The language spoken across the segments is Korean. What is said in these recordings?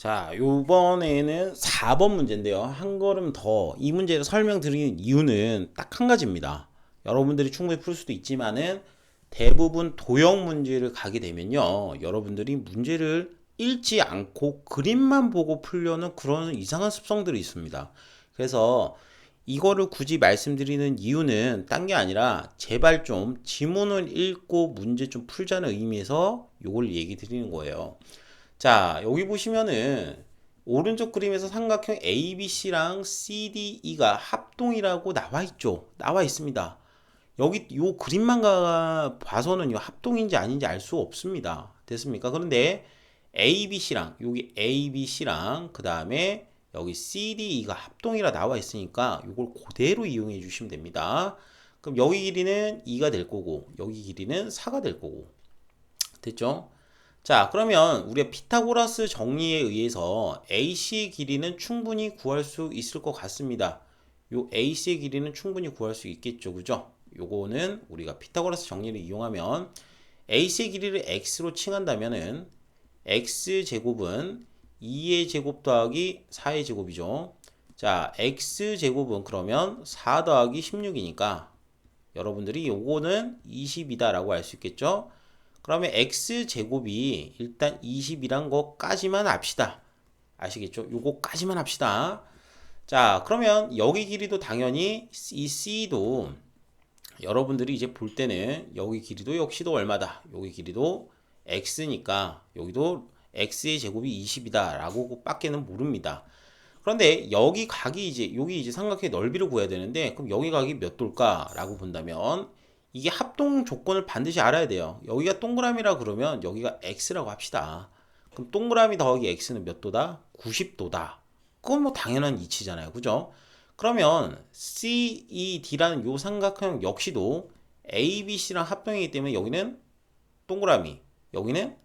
자, 요번에는 4번 문제인데요. 한 걸음 더 이 문제를 설명드리는 이유는 딱 한 가지입니다. 여러분들이 충분히 풀 수도 있지만은 대부분 도형 문제를 가게 되면요. 여러분들이 문제를 읽지 않고 그림만 보고 풀려는 그런 이상한 습성들이 있습니다. 그래서 이거를 굳이 말씀드리는 이유는 딴 게 아니라 제발 좀 지문을 읽고 문제 좀 풀자는 의미에서 요걸 얘기 드리는 거예요. 자, 여기 보시면은 오른쪽 그림에서 삼각형 ABC랑 CDE가 합동이라고 나와 있죠. 나와 있습니다. 여기 요 그림만 봐서는요, 합동인지 아닌지 알 수 없습니다. 됐습니까? 그런데 ABC랑 여기 ABC랑 그 다음에 여기 CDE가 합동이라 나와 있으니까 이걸 그대로 이용해 주시면 됩니다. 그럼 여기 길이는 2가 될 거고 여기 길이는 4가 될 거고 됐죠? 자, 그러면 우리가 피타고라스 정리에 의해서 AC의 길이는 충분히 구할 수 있을 것 같습니다. 요 AC의 길이는 충분히 구할 수 있겠죠, 그죠? 요거는 우리가 피타고라스 정리를 이용하면 AC의 길이를 x로 칭한다면은 x제곱은 2의 제곱 더하기 4의 제곱이죠. 자, x제곱은 그러면 4 더하기 16이니까 여러분들이 요거는 20이다 라고 알 수 있겠죠? 그러면 x제곱이 일단 20이란 것까지만 합시다. 아시겠죠? 요거까지만 합시다. 자, 그러면 여기 길이도 당연히 이 c도 여러분들이 이제 볼 때는 여기 길이도 역시도 얼마다? 여기 길이도 x니까 여기도 x의 제곱이 20이다 라고 밖에는 모릅니다. 그런데 여기 각이 이제 여기 이제 삼각형의 넓이를 구해야 되는데 그럼 여기 각이 몇 도일까 라고 본다면 이게 합동 조건을 반드시 알아야 돼요. 여기가 동그라미라 그러면 여기가 x라고 합시다. 그럼 동그라미 더하기 x는 몇 도다? 90도다. 그건 뭐 당연한 이치잖아요. 그죠? 그러면 CED라는 요 삼각형 역시도 ABC랑 합동이기 때문에 여기는 동그라미, 여기는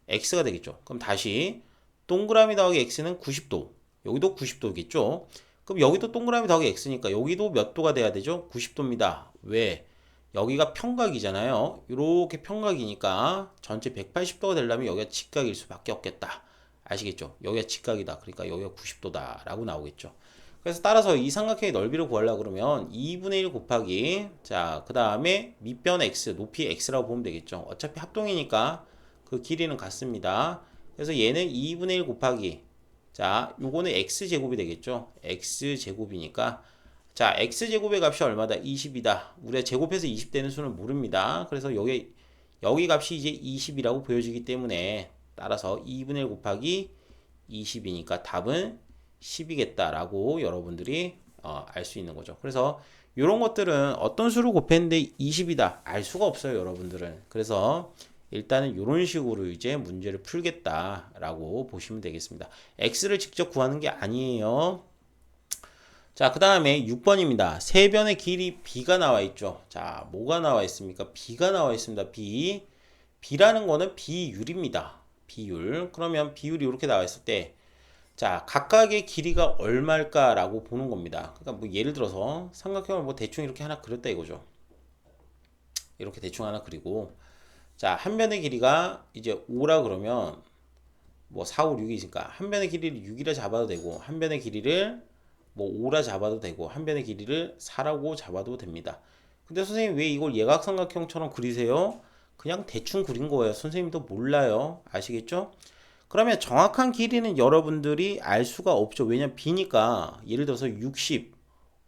x가 되겠죠. 그럼 다시 동그라미 더하기 x는 90도, 여기도 90도겠죠. 그럼 여기도 동그라미 더하기 x니까 여기도 몇 도가 돼야 되죠? 90도입니다. 왜? 여기가 평각이잖아요. 이렇게 평각이니까 전체 180도가 되려면 여기가 직각일 수밖에 없겠다. 아시겠죠? 여기가 직각이다. 그러니까 여기가 90도다 라고 나오겠죠. 그래서 따라서 이 삼각형의 넓이를 구하려고 그러면 2분의 1 곱하기 그 다음에 밑변 x, 높이 x라고 보면 되겠죠. 어차피 합동이니까 그 길이는 같습니다. 그래서 얘는 2분의 1 곱하기 요거는 x제곱이 되겠죠. x제곱이니까 x제곱의 값이 얼마다? 20이다. 우리가 제곱해서 20 되는 수는 모릅니다. 그래서 여기 값이 이제 20이라고 보여지기 때문에 따라서 2분의 1 곱하기 20이니까 답은 10이겠다라고 여러분들이 알 수 있는 거죠. 그래서 이런 것들은 어떤 수를 곱했는데 20이다 알 수가 없어요, 여러분들은. 그래서 일단은 이런 식으로 이제 문제를 풀겠다라고 보시면 되겠습니다. x를 직접 구하는 게 아니에요. 자, 그 다음에 6번입니다. 세변의 길이 b가 나와 있죠. 자, 뭐가 나와 있습니까? b가 나와 있습니다. b라는 거는 비율입니다. 비율. 그러면 비율이 이렇게 나와 있을 때 각각의 길이가 얼마일까라고 보는 겁니다. 그러니까 뭐 예를 들어서 삼각형을 뭐 대충 이렇게 하나 그렸다 이거죠. 이렇게 대충 하나 그리고 한 변의 길이가 이제 5라 그러면 뭐 4, 5, 6이 있으니까 한 변의 길이를 6이라 잡아도 되고 한 변의 길이를 뭐 5라 잡아도 되고 한 변의 길이를 4라고 잡아도 됩니다. 근데 선생님 왜 이걸 예각삼각형처럼 그리세요? 그냥 대충 그린 거예요. 선생님도 몰라요. 아시겠죠? 그러면 정확한 길이는 여러분들이 알 수가 없죠. 왜냐면 b니까 예를 들어서 60,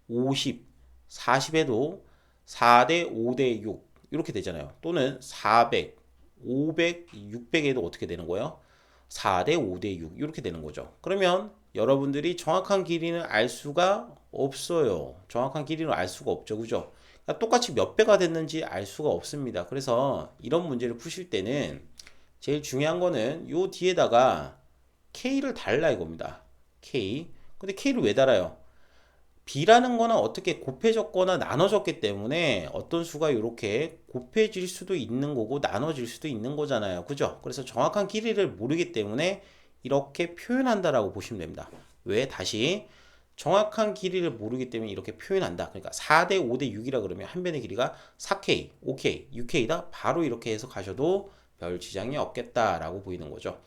50, 40에도 4대 5대 6 이렇게 되잖아요. 또는 400, 500, 600에도 어떻게 되는 거예요? 4대 5대 6 이렇게 되는 거죠. 그러면 여러분들이 정확한 길이는 알 수가 없어요. 정확한 길이는 알 수가 없죠. 그죠? 그러니까 똑같이 몇 배가 됐는지 알 수가 없습니다. 그래서 이런 문제를 푸실 때는 제일 중요한 거는 요 뒤에다가 K를 달라 이겁니다. K. 근데 K를 왜 달아요? B라는 거는 어떻게 곱해졌거나 나눠졌기 때문에 어떤 수가 이렇게 곱해질 수도 있는 거고 나눠질 수도 있는 거잖아요. 그죠? 그래서 정확한 길이를 모르기 때문에 이렇게 표현한다라고 보시면 됩니다. 왜? 다시 정확한 길이를 모르기 때문에 이렇게 표현한다. 그러니까 4대 5대 6이라 그러면 한 변의 길이가 4K, 5K, 6K다. 바로 이렇게 해서 가셔도 별 지장이 없겠다라고 보이는 거죠.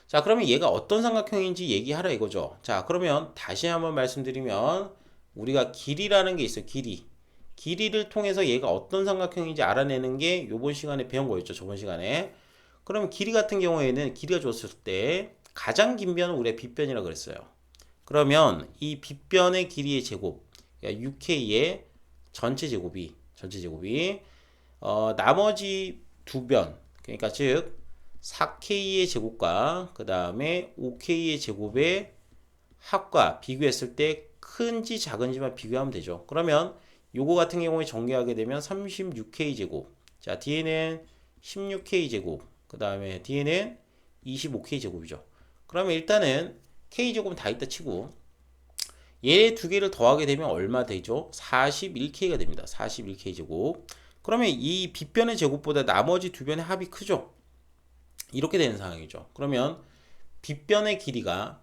자, 그러면 얘가 어떤 삼각형인지 얘기하라 이거죠. 자, 그러면 다시 한번 말씀드리면 우리가 길이라는 게 있어요. 길이. 길이를 통해서 얘가 어떤 삼각형인지 알아내는 게 이번 시간에 배운 거였죠. 저번 시간에. 그러면 길이 같은 경우에는 길이가 줬을 때 가장 긴 변은 우리가 빗변이라고 그랬어요. 그러면 이 빗변의 길이의 제곱, 그러니까 6K의 전체 제곱이 나머지 두 변, 그러니까 즉 4K의 제곱과 그 다음에 5K의 제곱의 합과 비교했을 때 큰지 작은지만 비교하면 되죠. 그러면 요거 같은 경우에 전개하게 되면 36K 제곱, 자 뒤에는 16K 제곱, 그 다음에 뒤에는 25K 제곱이죠. 그러면 일단은 K 제곱은 다 있다 치고 얘 두 개를 더하게 되면 얼마 되죠? 41K가 됩니다. 41K 제곱. 그러면 이 빗변의 제곱보다 나머지 두 변의 합이 크죠? 이렇게 되는 상황이죠. 그러면 빗변의 길이가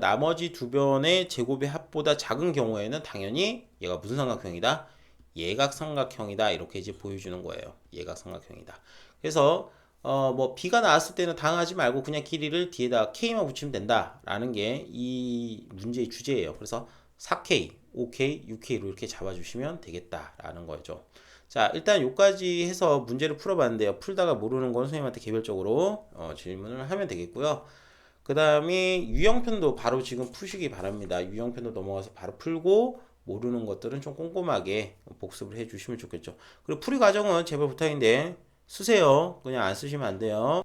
나머지 두 변의 제곱의 합보다 작은 경우에는 당연히 얘가 무슨 삼각형이다? 예각삼각형이다. 이렇게 이제 보여주는 거예요. 예각삼각형이다. 그래서 뭐 b가 나왔을 때는 당하지 말고 그냥 길이를 뒤에다 k만 붙이면 된다라는 게 이 문제의 주제예요. 그래서 4k, 5k, 6k로 이렇게 잡아주시면 되겠다라는 거죠. 자, 일단 여기까지 해서 문제를 풀어봤는데요. 풀다가 모르는 건 선생님한테 개별적으로 질문을 하면 되겠고요. 그 다음에 유형편도 바로 지금 푸시기 바랍니다. 유형편도 넘어가서 바로 풀고 모르는 것들은 좀 꼼꼼하게 복습을 해 주시면 좋겠죠. 그리고 풀이 과정은 제발 부탁인데 쓰세요. 그냥 안 쓰시면 안 돼요.